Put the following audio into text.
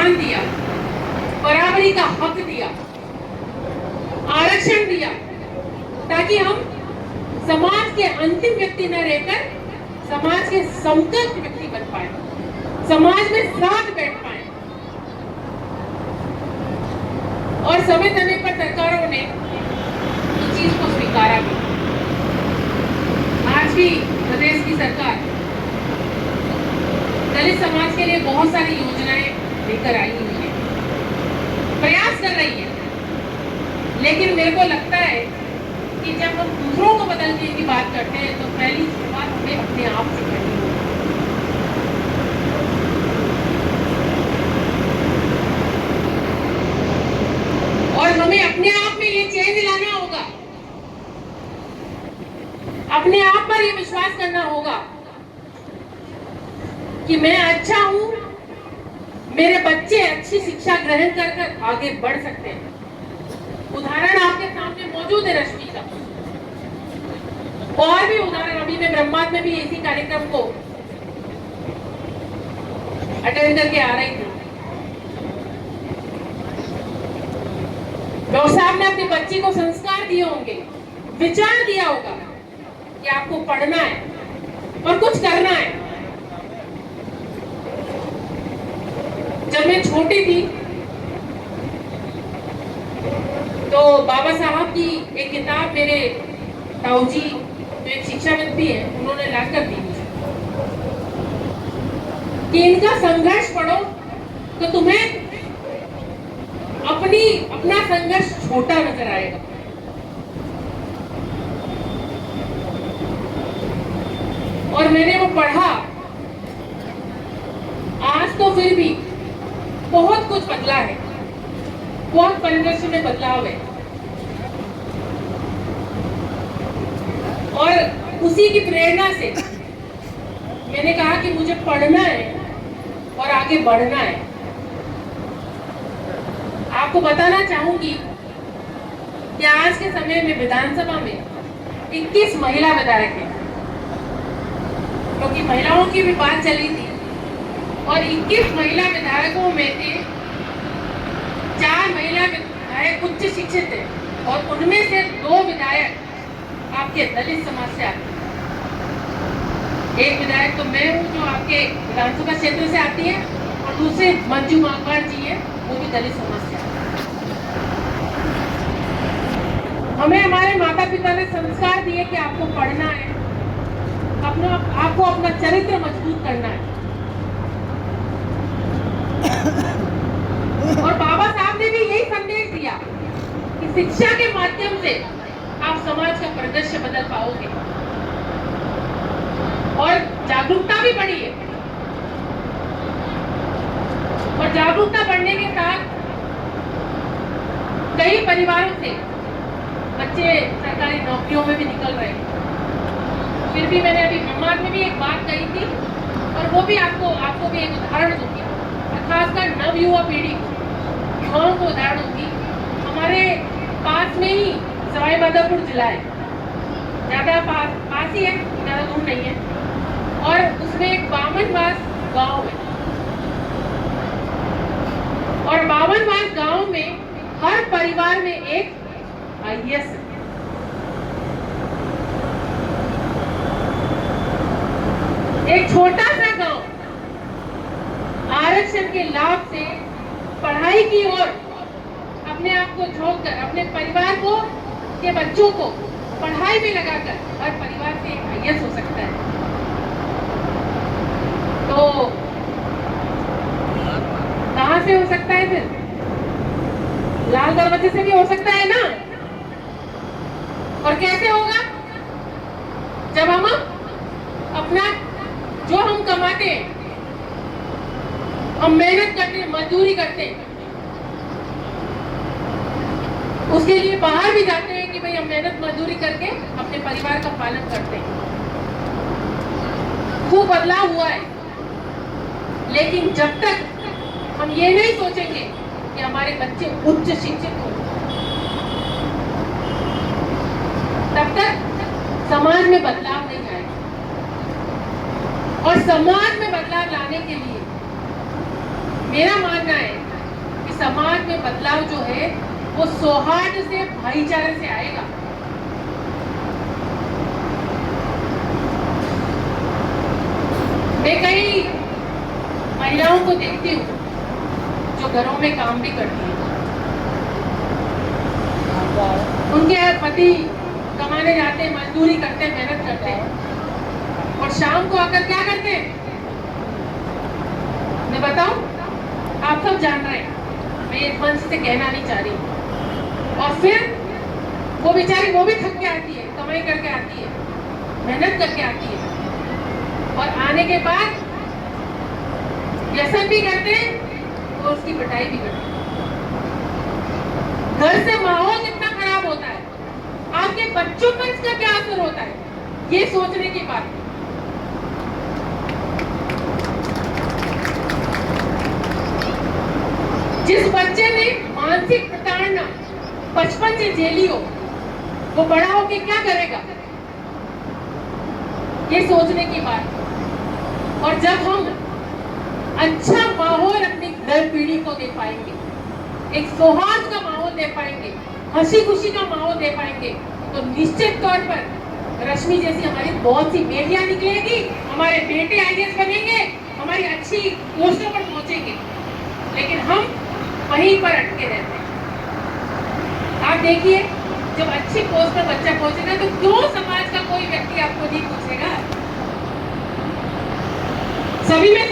सम्मान दिया, बराबरी का हक दिया, आरक्षण दिया, ताकि हम समाज के अंतिम व्यक्ति न रहकर समाज के समकक्ष व्यक्ति बन पाए, समाज में साथ बैठ पाए। और समय समय पर सरकारों ने इस चीज को स्वीकारा भी। आज भी प्रदेश की सरकार दलित समाज के लिए बहुत सारी योजनाएं लेकर आई हुई है, प्रयास कर रही है। लेकिन मेरे को लगता है कि जब हम दूसरों को बदलने की बात करते हैं तो पहली शुरुआत हमें अपने आप से करनी होगी। और हमें अपने आप में ये चेंज लाना होगा, अपने आप पर ये विश्वास करना होगा कि मैं अच्छा हूं, मेरे बच्चे अच्छी शिक्षा ग्रहण कर आगे बढ़ सकते हैं। उदाहरण आपके सामने मौजूद है रश्मि का, और भी उदाहरण। अभी मैं ब्रह्मांड में भी इसी कार्यक्रम को अटेंड करके आ रही थी। डॉक्टर साहब ने अपनी बच्ची को संस्कार दिए होंगे, विचार दिया होगा कि आपको पढ़ना है और कुछ करना है। जब मैं छोटी थी तो बाबा साहब की एक किताब मेरे ताऊजी जो एक शिक्षाविद भी है, उन्होंने लाकर दी मुझे कि इनका संघर्ष पढ़ो तो तुम्हें अपना संघर्ष छोटा नजर आएगा। और मैंने वो पढ़ा। आज तो फिर भी बहुत कुछ बदला है, बहुत परिदृश्य में बदलाव है। और उसी की प्रेरणा से मैंने कहा कि मुझे पढ़ना है और आगे बढ़ना है। आपको बताना चाहूंगी कि आज के समय में विधानसभा में 21 महिला विधायक हैं, क्योंकि महिलाओं की भी बात चली थी। और 21 महिला विधायकों में से 4 महिला विधायक उच्च शिक्षित है, और उनमें से 2 विधायक आपके दलित समाज से आते हैं। एक विधायक तो मैं हूँ जो आपके विधानसभा क्षेत्र से आती है, और दूसरे मंजू माकवाड़ जी है, वो भी दलित समाज से आते हैं। हमें हमारे माता पिता ने संस्कार दिए कि आपको पढ़ना है, आपको अपना चरित्र मजबूत करना है। और बाबा साहब ने भी यही संदेश दिया कि शिक्षा के माध्यम से आप समाज का परिदृश्य बदल पाओगे। और जागरूकता भी बढ़ी है, और जागरूकता बढ़ने के साथ कई परिवारों से बच्चे सरकारी नौकरियों में भी निकल रहे हैं। फिर भी मैंने अभी ब्रह्मांड में भी एक बात कही थी, और वो भी आपको भी एक उदाहरण दूंगी, खासकर नव युवा पीढ़ी युवाओं को उदाहरण दूंगी। हमारे पास में ही सवाई माधोपुर जिला है, ज्यादा पास ही है, ज्यादा दूर नहीं है। और उसमें एक बामनवास गांव है, और बामनवास गांव में हर परिवार में एक IAS है। एक छोटा सा गांव आरक्षण के लाभ से पढ़ाई की ओर अपने आप को झोंक कर, अपने परिवार को के बच्चों को पढ़ाई में लगाकर हर परिवार से एक IAS हो सकता है। तो कहां से हो सकता है? फिर लाल दरवाजे से भी हो सकता है ना। और कैसे होगा? जब हम अपना जो हम कमाते हैं, हम मेहनत करते हैं, मजदूरी करते हैं, उसके लिए बाहर भी जाते हैं कि भाई हम मेहनत मजदूरी करके अपने परिवार का पालन करते हैं। खूब बदलाव हुआ है। लेकिन जब तक हम ये नहीं सोचेंगे कि हमारे बच्चे उच्च शिक्षित हों, तब तक समाज में बदलाव नहीं आएगा। और समाज में बदलाव लाने के लिए मेरा मानना है कि समाज में बदलाव जो है वो सौहार्द से, भाईचारे से आएगा। मैं कई महिलाओं को देखती हूँ जो घरों में काम भी करती हैं। उनके पति कमाने जाते हैं, मजदूरी करते हैं, मेहनत करते हैं और शाम को आकर क्या करते हैं मैं बताऊं, आप सब जान रहे हैं, मैं एक मंच से कहना नहीं चाह रही। और फिर वो बेचारी वो भी थक के आती है, कमाई करके आती है, मेहनत करके आती है और आने के बाद व्यसन भी करते हैं और उसकी पिटाई भी करते हैं। घर से माहौल कितना खराब होता है, आपके बच्चों पर इसका क्या असर होता है, ये सोचने की बात है। जिस बच्चे ने मानसिक प्रताड़ना बचपन से झेली हो, वो बड़ा होके क्या करेगा, ये सोचने की बात है। और जब हम अच्छा माहौल अपनी नई पीढ़ी को दे पाएंगे, एक सौहार्द का माहौल दे पाएंगे, हंसी खुशी का माहौल दे पाएंगे, तो निश्चित तौर पर रश्मि जैसी हमारी बहुत सी बेटियां निकलेगी, हमारे बेटे आईएएस बनेंगे, हमारी अच्छी पोस्टों पर पहुंचेंगे। लेकिन हम वहीं पर अटके रहते हैं। आप देखिए, जब अच्छी पोस्ट पर बच्चा पहुंचेगा तो क्यों समाज का कोई व्यक्ति आपको नहीं पूछेगा। सभी में